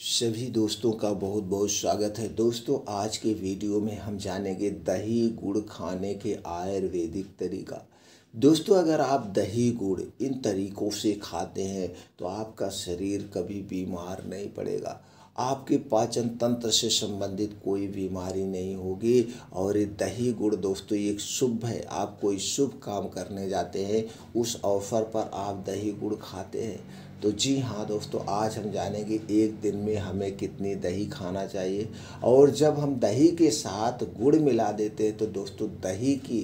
सभी दोस्तों का बहुत बहुत स्वागत है। दोस्तों, आज के वीडियो में हम जानेंगे दही गुड़ खाने के आयुर्वेदिक तरीका। दोस्तों, अगर आप दही गुड़ इन तरीकों से खाते हैं तो आपका शरीर कभी बीमार नहीं पड़ेगा, आपके पाचन तंत्र से संबंधित कोई बीमारी नहीं होगी। और ये दही गुड़ दोस्तों एक शुभ है, आप कोई शुभ काम करने जाते हैं, उस अवसर पर आप दही गुड़ खाते हैं। तो जी हाँ दोस्तों, आज हम जानेंगे एक दिन में हमें कितनी दही खाना चाहिए। और जब हम दही के साथ गुड़ मिला देते हैं तो दोस्तों दही की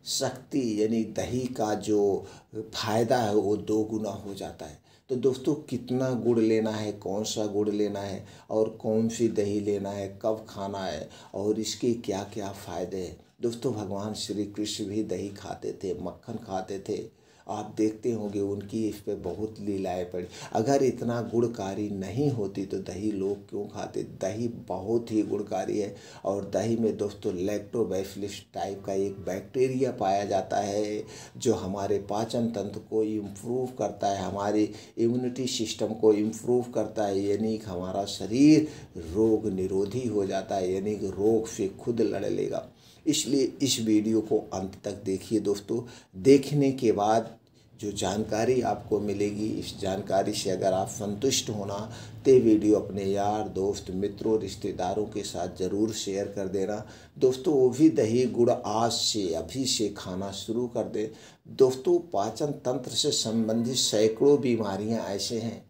शक्ति यानी दही का जो फायदा है वो 2 गुना हो जाता है। तो दोस्तों, कितना गुड़ लेना है, कौन सा गुड़ लेना है और कौन सी दही लेना है, कब खाना है और इसके क्या क्या फ़ायदे हैं। दोस्तों, भगवान श्री कृष्ण भी दही खाते थे, मक्खन खाते थे। आप देखते होंगे उनकी इस पे बहुत लीलाएँ पड़ी। अगर इतना गुणकारी नहीं होती तो दही लोग क्यों खाते। दही बहुत ही गुणकारी है। और दही में दोस्तों लैक्टोबैसिलस टाइप का एक बैक्टीरिया पाया जाता है जो हमारे पाचन तंत्र को इम्प्रूव करता है, हमारे इम्यूनिटी सिस्टम को इम्प्रूव करता है, यानी कि हमारा शरीर रोग निरोधी हो जाता है, यानी कि रोग से खुद लड़ लेगा। इसलिए इस वीडियो को अंत तक देखिए दोस्तों। देखने के बाद जो जानकारी आपको मिलेगी, इस जानकारी से अगर आप संतुष्ट होना तो वीडियो अपने यार दोस्त मित्रों रिश्तेदारों के साथ ज़रूर शेयर कर देना। दोस्तों, वो भी दही गुड़ आज से अभी से खाना शुरू कर दे। दोस्तों, पाचन तंत्र से संबंधित सैकड़ों बीमारियां ऐसे हैं।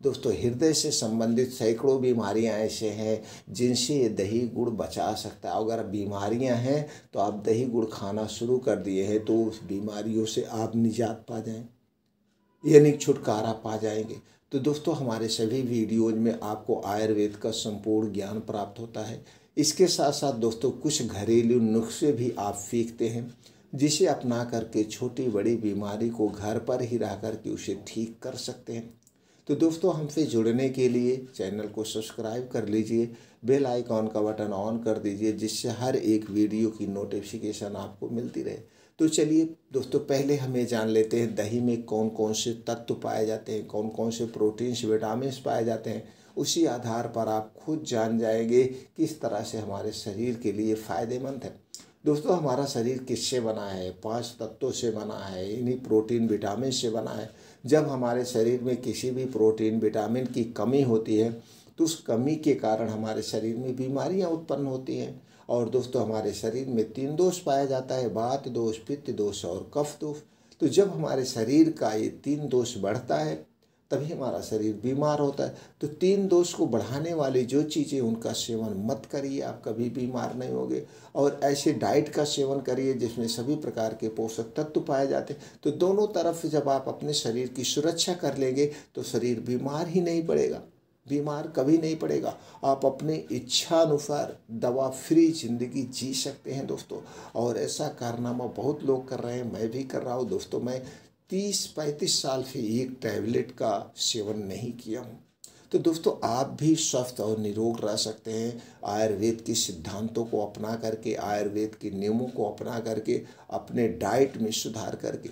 दोस्तों, हृदय से संबंधित सैकड़ों बीमारियां ऐसे हैं जिनसे ये दही गुड़ बचा सकता है। अगर बीमारियां हैं तो आप दही गुड़ खाना शुरू कर दिए हैं तो उस बीमारियों से आप निजात पा जाएं, यानी छुटकारा पा जाएंगे। तो दोस्तों, हमारे सभी वीडियोज में आपको आयुर्वेद का संपूर्ण ज्ञान प्राप्त होता है। इसके साथ साथ दोस्तों कुछ घरेलू नुस्खे भी आप सीखते हैं जिसे अपना करके छोटी बड़ी बीमारी को घर पर ही रह कर के उसे ठीक कर सकते हैं। तो दोस्तों, हमसे जुड़ने के लिए चैनल को सब्सक्राइब कर लीजिए, बेल आइकॉन का बटन ऑन कर दीजिए जिससे हर एक वीडियो की नोटिफिकेशन आपको मिलती रहे। तो चलिए दोस्तों, पहले हमें जान लेते हैं दही में कौन कौन से तत्व पाए जाते हैं, कौन कौन से प्रोटीन्स विटामिन्स पाए जाते हैं। उसी आधार पर आप खुद जान जाएंगे किस तरह से हमारे शरीर के लिए फ़ायदेमंद है। दोस्तों, हमारा शरीर किससे बना है? 5 तत्वों से बना है, इन्हीं प्रोटीन विटामिन से बना है। जब हमारे शरीर में किसी भी प्रोटीन विटामिन की कमी होती है तो उस कमी के कारण हमारे शरीर में बीमारियां उत्पन्न होती हैं। और दोस्तों, हमारे शरीर में 3 दोष पाया जाता है, वात दोष, पित्त दोष और कफ दोष। तो जब हमारे शरीर का ये 3 दोष बढ़ता है तभी हमारा शरीर बीमार होता है। तो 3 दोष को बढ़ाने वाली जो चीज़ें उनका सेवन मत करिए, आप कभी बीमार नहीं होंगे। और ऐसे डाइट का सेवन करिए जिसमें सभी प्रकार के पोषक तत्व पाए जाते हैं। तो दोनों तरफ जब आप अपने शरीर की सुरक्षा कर लेंगे तो शरीर बीमार ही नहीं पड़ेगा, बीमार कभी नहीं पड़ेगा। आप अपने इच्छा अनुसार दवा फ्री जिंदगी जी सकते हैं दोस्तों। और ऐसा कारनामा बहुत लोग कर रहे हैं, मैं भी कर रहा हूँ दोस्तों। मैं 30-35 साल से एक टैबलेट का सेवन नहीं किया हूँ। तो दोस्तों, आप भी स्वस्थ और निरोग रह सकते हैं आयुर्वेद के सिद्धांतों को अपना करके, आयुर्वेद के नियमों को अपना करके, अपने डाइट में सुधार करके।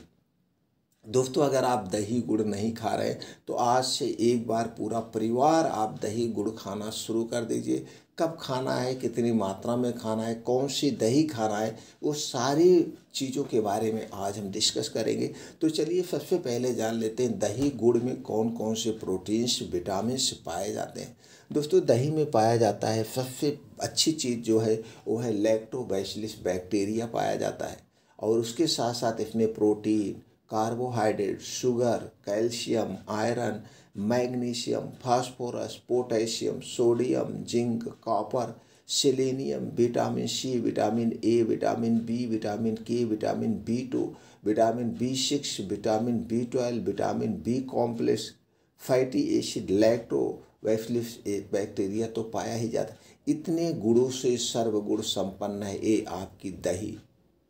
दोस्तों, अगर आप दही गुड़ नहीं खा रहे तो आज से एक बार पूरा परिवार आप दही गुड़ खाना शुरू कर दीजिए। कब खाना है, कितनी मात्रा में खाना है, कौन सी दही खाना है, वो सारी चीज़ों के बारे में आज हम डिस्कस करेंगे। तो चलिए सबसे पहले जान लेते हैं दही गुड़ में कौन कौन से प्रोटीन्स विटामिन्स पाए जाते हैं। दोस्तों, दही में पाया जाता है सबसे अच्छी चीज़ जो है वो है लैक्टोबैसिलस बैक्टीरिया पाया जाता है। और उसके साथ साथ इसमें protein, carbohydrate, sugar, calcium, iron, magnesium, phosphorus, potassium, sodium, zinc, copper, selenium, vitamin C, vitamin A, vitamin B, vitamin K, vitamin बी2, विटामिन बी6, विटामिन बी12, vitamin B complex, fatty acid, lactobacillus bacteria तो पाया ही जाता है। इतने गुणों से सर्वगुण संपन्न है ये आपकी दही।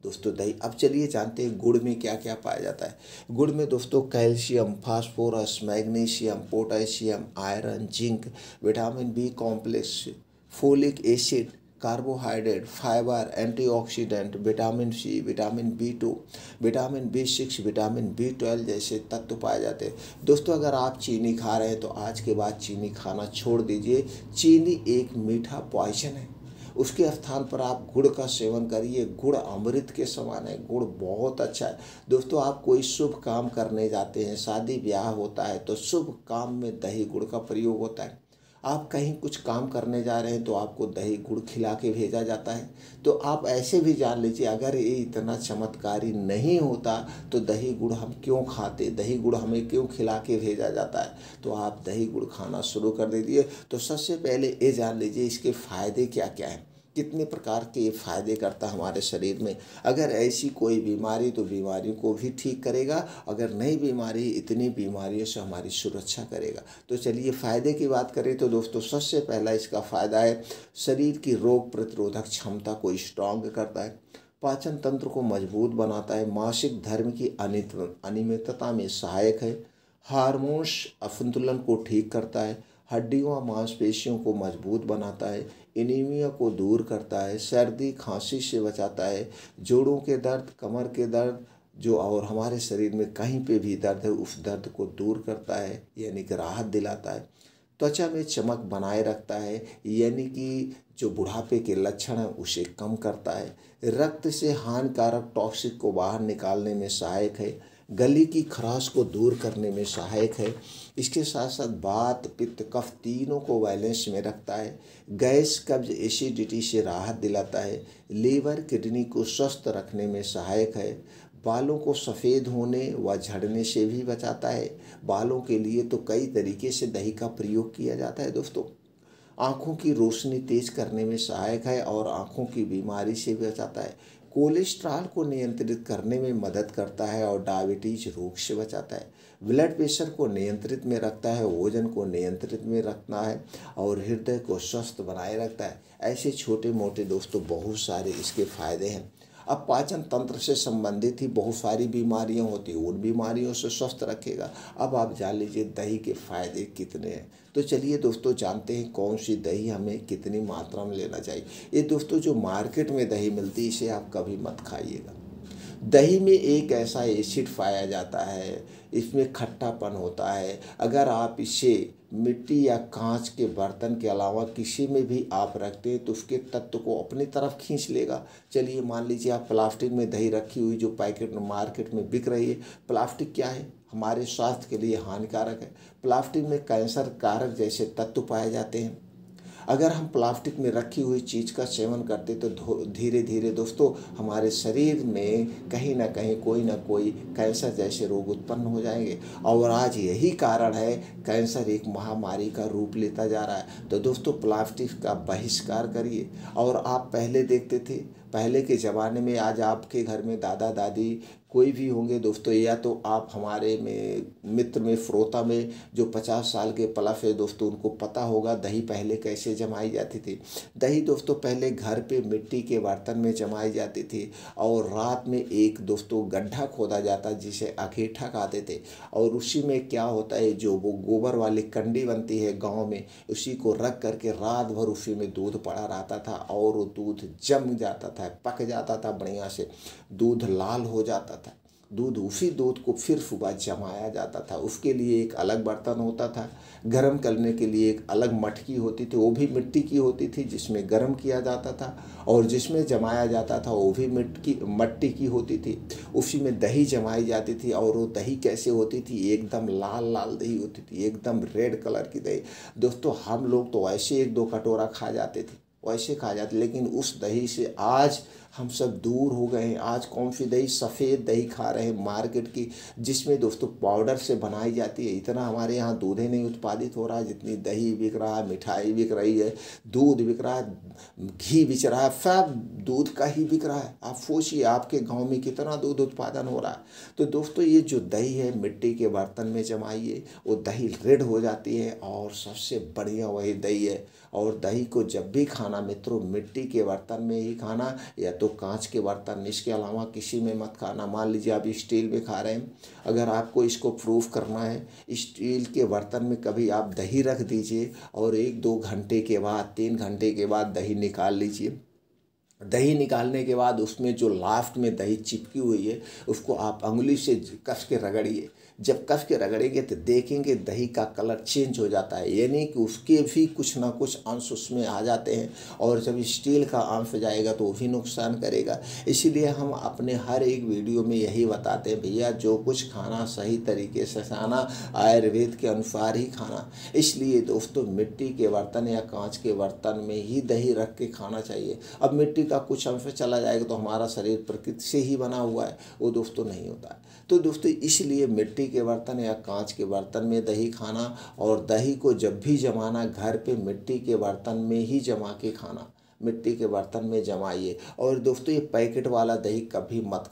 दोस्तों, दही। अब चलिए जानते हैं गुड़ में क्या क्या पाया जाता है। गुड़ में दोस्तों calcium, phosphorus, magnesium, potassium, iron, zinc, vitamin B complex, folic acid, carbohydrate, fibre, antioxidant, vitamin C, vitamin B2, vitamin B6, vitamin B12 जैसे तत्व पाए जाते हैं। दोस्तों अगर आप चीनी खा रहे हैं तो आज के बाद चीनी खाना छोड़ दीजिए। चीनी एक मीठा पॉइजन है, उसके स्थान पर आप गुड़ का सेवन करिए। गुड़ अमृत के समान है, गुड़ बहुत अच्छा है। दोस्तों आप कोई शुभ काम करने जाते हैं, शादी ब्याह होता है तो शुभ काम में दही गुड़ का प्रयोग होता है। आप कहीं कुछ काम करने जा रहे हैं तो आपको दही गुड़ खिला के भेजा जाता है। तो आप ऐसे भी जान लीजिए, अगर ये इतना चमत्कारी नहीं होता तो दही गुड़ हम क्यों खाते, दही गुड़ हमें क्यों खिला के भेजा जाता है। तो आप दही गुड़ खाना शुरू कर दीजिए। तो सबसे पहले ये जान लीजिए इसके फ़ायदे क्या क्या हैं, कितने प्रकार के ये फ़ायदे करता है हमारे शरीर में। अगर ऐसी कोई बीमारी तो बीमारियों को भी ठीक करेगा, अगर नई बीमारी इतनी बीमारियों से हमारी सुरक्षा करेगा। तो चलिए फ़ायदे की बात करें तो दोस्तों सबसे पहला इसका फ़ायदा है शरीर की रोग प्रतिरोधक क्षमता को स्ट्रांग करता है, पाचन तंत्र को मजबूत बनाता है, मासिक धर्म की अनियमितता में सहायक है, हार्मोन्स असंतुलन को ठीक करता है, हड्डियों व मांसपेशियों को मजबूत बनाता है, एनीमिया को दूर करता है, सर्दी खांसी से बचाता है, जोड़ों के दर्द, कमर के दर्द जो और हमारे शरीर में कहीं पे भी दर्द है उस दर्द को दूर करता है, यानी कि राहत दिलाता है, त्वचा में चमक बनाए रखता है, यानी कि जो बुढ़ापे के लक्षण हैं उसे कम करता है, रक्त से हानिकारक टॉक्सिक को बाहर निकालने में सहायक है, गले की खराश को दूर करने में सहायक है। इसके साथ साथ वात, पित्त, कफ तीनों को बैलेंस में रखता है, गैस, कब्ज, एसिडिटी से राहत दिलाता है, लीवर, किडनी को स्वस्थ रखने में सहायक है, बालों को सफ़ेद होने व झड़ने से भी बचाता है। बालों के लिए तो कई तरीके से दही का प्रयोग किया जाता है दोस्तों। आँखों की रोशनी तेज करने में सहायक है और आँखों की बीमारी से भी बचाता है, कोलेस्ट्रॉल को नियंत्रित करने में मदद करता है और डायबिटीज रोग से बचाता है, ब्लड प्रेशर को नियंत्रित में रखता है, वजन को नियंत्रित में रखना है और हृदय को स्वस्थ बनाए रखता है। ऐसे छोटे मोटे दोस्तों बहुत सारे इसके फ़ायदे हैं। अब पाचन तंत्र से संबंधित ही बहुत सारी बीमारियां होती हैं, उन बीमारियों से स्वस्थ रखेगा। अब आप जान लीजिए दही के फ़ायदे कितने हैं। तो चलिए दोस्तों जानते हैं कौन सी दही हमें कितनी मात्रा में लेना चाहिए। ये दोस्तों जो मार्केट में दही मिलती है इसे आप कभी मत खाइएगा। दही में एक ऐसा एसिड पाया जाता है, इसमें खट्टापन होता है। अगर आप इसे मिट्टी या कांच के बर्तन के अलावा किसी में भी आप रखते हैं तो उसके तत्व को अपनी तरफ खींच लेगा। चलिए मान लीजिए आप प्लास्टिक में दही रखी हुई जो पैकेट में मार्केट में बिक रही है, प्लास्टिक क्या है, हमारे स्वास्थ्य के लिए हानिकारक है। प्लास्टिक में कैंसर कारक जैसे तत्व पाए जाते हैं। अगर हम प्लास्टिक में रखी हुई चीज़ का सेवन करते तो धीरे धीरे दोस्तों हमारे शरीर में कहीं ना कहीं कोई ना कोई कैंसर जैसे रोग उत्पन्न हो जाएंगे। और आज यही कारण है कैंसर एक महामारी का रूप लेता जा रहा है। तो दोस्तों प्लास्टिक का बहिष्कार करिए। और आप पहले देखते थे, पहले के ज़माने में, आज आपके घर में दादा दादी कोई भी होंगे दोस्तों, या तो आप हमारे में मित्र में श्रोता में जो 50 साल के प्लस है दोस्तों, उनको पता होगा दही पहले कैसे जमाई जाती थी। दही दोस्तों पहले घर पे मिट्टी के बर्तन में जमाई जाती थी और रात में एक दोस्तों गड्ढा खोदा जाता जिसे अखेठा कहते थे। और उसी में क्या होता है, जो वो गोबर वाली कंडी बनती है गाँव में, उसी को रख करके रात भर उसी में दूध पड़ा रहता था और वो दूध जम जाता था, पक जाता था, बढ़िया से दूध लाल हो जाता था। दूध, उसी दूध को फिर सुबह जमाया जाता था। उसके लिए एक अलग बर्तन होता था, गर्म करने के लिए एक अलग मटकी होती थी, वो भी मिट्टी की होती थी जिसमें गर्म किया जाता था। और जिसमें जमाया जाता था वो भी मट्टी की होती थी, उसी में दही जमाई जाती थी। और वो दही कैसे होती थी, एकदम लाल लाल दही होती थी, एकदम रेड कलर की दही। दोस्तों हम लोग तो ऐसे 1-2 कटोरा खा जाते थे, वैसे खा जाते, लेकिन उस दही से आज हम सब दूर हो गए हैं। आज कौन सी दही, सफ़ेद दही खा रहे हैं मार्केट की, जिसमें दोस्तों पाउडर से बनाई जाती है। इतना हमारे यहाँ दूध ही नहीं उत्पादित हो रहा है जितनी दही बिक रहा है, मिठाई बिक रही है, दूध बिक रहा है, घी बिक रहा है, सब दूध का ही बिक रहा है। आप सोचिए आपके गांव में कितना दूध उत्पादन हो रहा है। तो दोस्तों ये जो दही है मिट्टी के बर्तन में जमाइए, वो दही रेड हो जाती है और सबसे बढ़िया वही दही है। और दही को जब भी खाना मित्रों मिट्टी के बर्तन में ही खाना, या तो कांच के बर्तन, इसके अलावा किसी में मत खाना। मान लीजिए आप स्टील में खा रहे हैं, अगर आपको इसको प्रूफ करना है, स्टील के बर्तन में कभी आप दही रख दीजिए और 1-2 घंटे के बाद, 3 घंटे के बाद दही निकाल लीजिए। दही निकालने के बाद उसमें जो लास्ट में दही चिपकी हुई है उसको आप अंगुली से कस के रगड़िए। जब कस के रगड़ेंगे तो देखेंगे दही का कलर चेंज हो जाता है, यानी कि उसके भी कुछ ना कुछ अंश उसमें आ जाते हैं, और जब स्टील का अंश जाएगा तो वो भी नुकसान करेगा। इसीलिए हम अपने हर एक वीडियो में यही बताते हैं, भैया जो कुछ खाना सही तरीके से खाना, आयुर्वेद के अनुसार ही खाना। इसलिए दोस्तों मिट्टी के बर्तन या कांच के बर्तन में ही दही रख के खाना चाहिए। अब मिट्टी का कुछ अंश चला जाएगा तो हमारा शरीर प्रकृति से ही बना हुआ है, वो दोस्तों नहीं होता है। तो दोस्तों इसलिए मिट्टी के बर्तन या कांच के बर्तन में दही खाना, और दही को जब भी जमाना घर पे मिट्टी के बर्तन में ही जमा के खाना, मिट्टी के बर्तन में जमाइए। और दोस्तों ये पैकेट वाला दही कभी मत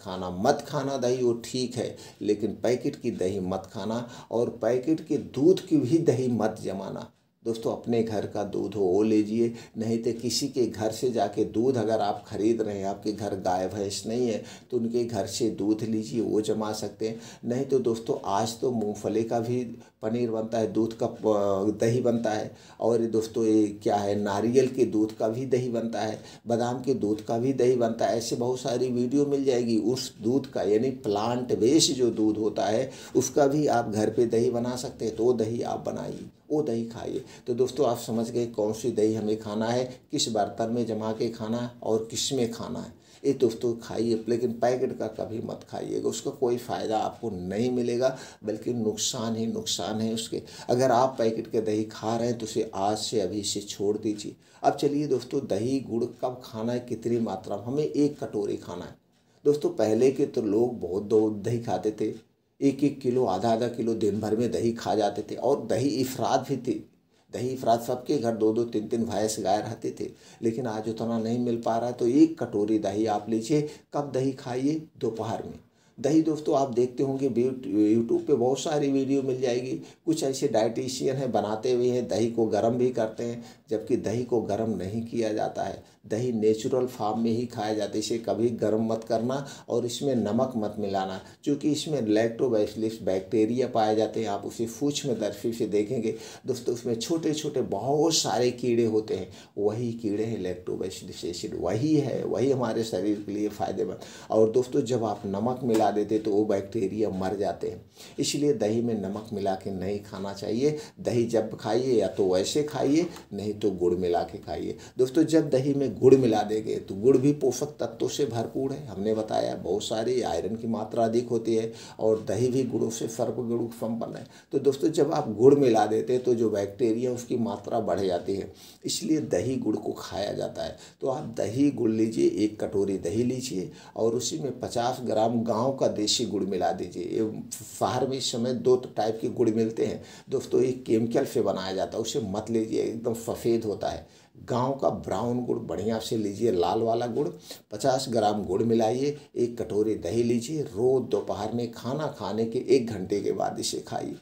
खाना दही वो ठीक है, लेकिन पैकेट की दही मत खाना, और पैकेट के दूध की भी दही मत जमाना। दोस्तों अपने घर का दूध हो वो लीजिए, नहीं तो किसी के घर से जाके दूध, अगर आप खरीद रहे हैं, आपके घर गाय भैंस नहीं है तो उनके घर से दूध लीजिए, वो जमा सकते हैं। नहीं तो दोस्तों आज तो मूंगफली का भी पनीर बनता है, दूध का दही बनता है, और दोस्तों ये क्या है, नारियल के दूध का भी दही बनता है, बादाम के दूध का भी दही बनता है। ऐसे बहुत सारी वीडियो मिल जाएगी। उस दूध का यानी प्लांट बेस्ड जो दूध होता है उसका भी आप घर पे दही बना सकते हैं, तो वो दही आप बनाइए, वो दही खाइए। तो दोस्तों आप समझ गए कौन सी दही हमें खाना है, किस बर्तन में जमा के खाना है और किस में खाना है। ये दोस्तों खाइए, लेकिन पैकेट का कभी मत खाइएगा, उसका कोई फ़ायदा आपको नहीं मिलेगा, बल्कि नुकसान ही नुकसान है उसके। अगर आप पैकेट के दही खा रहे हैं तो उसे आज से अभी से छोड़ दीजिए। अब चलिए दोस्तों दही गुड़ कब खाना है, कितनी मात्रा में, हमें 1 कटोरी खाना है। दोस्तों पहले के तो लोग बहुत दही खाते थे, 1-1 किलो, आधा किलो दिन भर में दही खा जाते थे, और दही इफरात भी थी। दही इफरात सबके घर 2-2 3-3 भैंस गाय रहते थे, लेकिन आज उतना नहीं मिल पा रहा है। तो 1 कटोरी दही आप लीजिए। कब दही खाइए? दोपहर में। दही दोस्तों आप देखते होंगे यूट्यूब पे बहुत सारी वीडियो मिल जाएगी, कुछ ऐसे डाइटिशियन हैं बनाते हुए हैं, दही को गर्म भी करते हैं, जबकि दही को गर्म नहीं किया जाता है। दही नेचुरल फार्म में ही खाया जाता है, इसे कभी गर्म मत करना और इसमें नमक मत मिलाना, क्योंकि इसमें लैक्टोबैसिलस बैक्टीरिया पाए जाते हैं। आप उसे सूक्ष्मदर्शी से देखेंगे दोस्तों, उसमें छोटे छोटे बहुत सारे कीड़े होते हैं, वही कीड़े हैं लैक्टोबैसिलस एसिड, वही है, वही हमारे शरीर के लिए फ़ायदेमंद। और दोस्तों जब आप नमक मिला देते तो वो बैक्टीरिया मर जाते हैं, इसलिए दही में नमक मिला के नहीं खाना चाहिए। दही जब खाइए या तो वैसे खाइए, नहीं तो गुड़ मिला के खाइए। दोस्तों जब दही में गुड़ मिला देंगे तो गुड़ भी पोषक तत्वों से भरपूर है, हमने बताया बहुत सारी आयरन की मात्रा अधिक होती है, और दही भी गुड़ों से सर्वगुण संपन्न है। तो दोस्तों जब आप गुड़ मिला देते हैं तो जो बैक्टीरिया उसकी मात्रा बढ़ जाती है, इसलिए दही गुड़ को खाया जाता है। तो आप दही गुड़ लीजिए, 1 कटोरी दही लीजिए, और उसी में 50 ग्राम गाँव का देसी गुड़ मिला दीजिए। ये बाहर में इस समय 2 टाइप के गुड़ मिलते हैं दोस्तों, एक केमिकल से बनाया जाता है, उसे मत लीजिए, एकदम सफ़ेद होता है। गांव का ब्राउन गुड़ बढ़िया से लीजिए, लाल वाला गुड़। 50 ग्राम गुड़ मिलाइए, 1 कटोरी दही लीजिए। रोज़ दोपहर में खाना खाने के 1 घंटे के बाद इसे खाइए।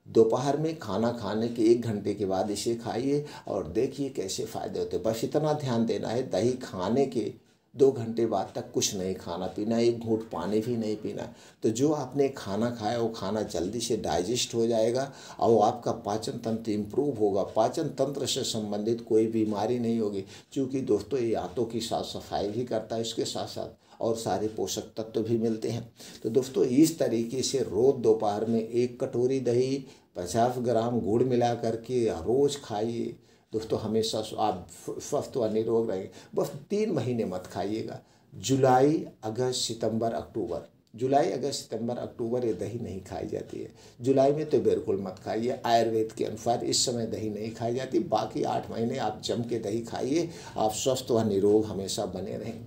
दोपहर में खाना खाने के 1 घंटे के बाद इसे खाइए और देखिए कैसे फ़ायदे होते हैं। बस इतना ध्यान देना है, दही खाने के 2 घंटे बाद तक कुछ नहीं खाना पीना, 1 घूंट पानी भी नहीं पीना। तो जो आपने खाना खाया वो खाना जल्दी से डाइजेस्ट हो जाएगा और आपका पाचन तंत्र इम्प्रूव होगा। पाचन तंत्र से संबंधित कोई बीमारी नहीं होगी, क्योंकि दोस्तों ये आंतों की साफ सफाई भी करता है, इसके साथ साथ और सारे पोषक तत्व भी मिलते हैं। तो दोस्तों इस तरीके से रोज़ दोपहर में 1 कटोरी दही 50 ग्राम गुड़ मिला करके रोज़ खाइए। दोस्तों हमेशा आप स्वस्थ व निरोग रहेंगे। बस 3 महीने मत खाइएगा, जुलाई अगस्त सितंबर अक्टूबर, जुलाई अगस्त सितंबर अक्टूबर ये दही नहीं खाई जाती है। जुलाई में तो बिल्कुल मत खाइए, आयुर्वेद के अनुसार इस समय दही नहीं खाई जाती। बाकी 8 महीने आप जम के दही खाइए, आप स्वस्थ व निरोग हमेशा बने रहें।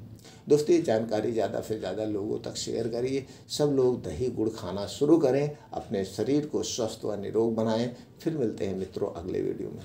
दोस्तों ये जानकारी ज़्यादा से ज़्यादा लोगों तक शेयर करिए, सब लोग दही गुड़ खाना शुरू करें, अपने शरीर को स्वस्थ व निरोग बनाएं। फिर मिलते हैं मित्रों अगले वीडियो में।